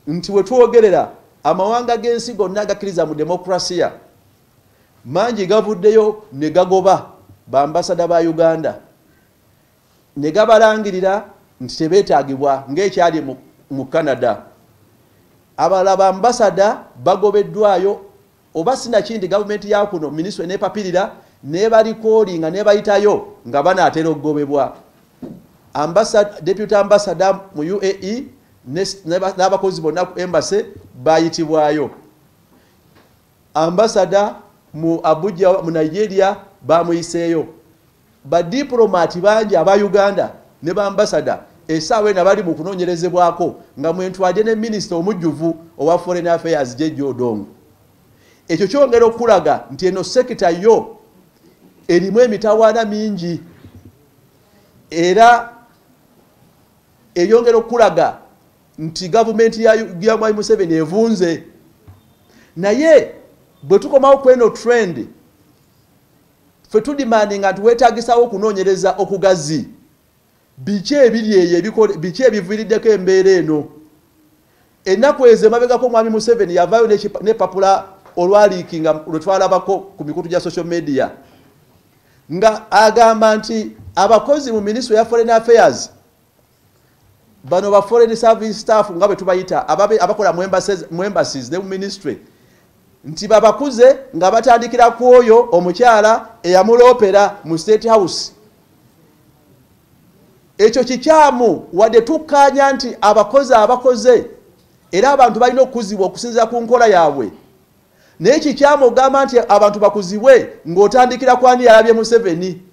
nti we twogerera amawanga g'ensi gonna agakkiriza mu demokrasiya mangi gavuddeyo ne gagoba bambasada ba Uganda ne gabalangirira nti tebeetaagibwa ng'ekyali mu Canada. Abalala bambasada bagobeddwayo oba sinakindi gavumenti ya kuno minisitule n'epapirira n'ebalikoolinga n'ebayitayo nga banaatera okugobebwa. Deputy ambassador mu UAE n'abakozi bonna ku embassy bayitibwayo. Ambassador mu Abuja mu Nigeria bamuyiseeyo. Ba diplomati bangi aba Uganda ne ba ambassador esaawa ena bali mu kunoonyerezebwako nga mwentwadde ne minisita omujjuvu owa foreign affairs Jeje Odongo. Ekyo kyongera okulaga nti eno sekita yo erimu emitawaana mingi era eyongera okulaga nti gavumenti ya Mwai Museveni evunze. Naye bwe tukomawo kweno trend fe tudimandinga nti weetaagisawo okunoonyereza okugazi biki ebiri eyo biki ebiviiriddeko embeera eno. Ennaku ezo emabegako Mwami Museveni yavaayo n'epapula olwaliikinga lwe twalabako ku mikutu gya social media nga agamba nti abakozi mu Ministry ya Foreign Affairs bano ba foreign service staff nga bwe tubayita abakola mu embassies ne mu ministry nti babakuze nga batandikira ku oyo omukyala eyamuloopera mu State House. Ekyo kikyamu wadde tukkaanya nti abakoze era abantu balina okukuzibwa okusinziira ku nkola yaabwe. Naye kikyamu ogamba nti abantu bakuzibwe ng'otandikira ku ani yalabye Museveni.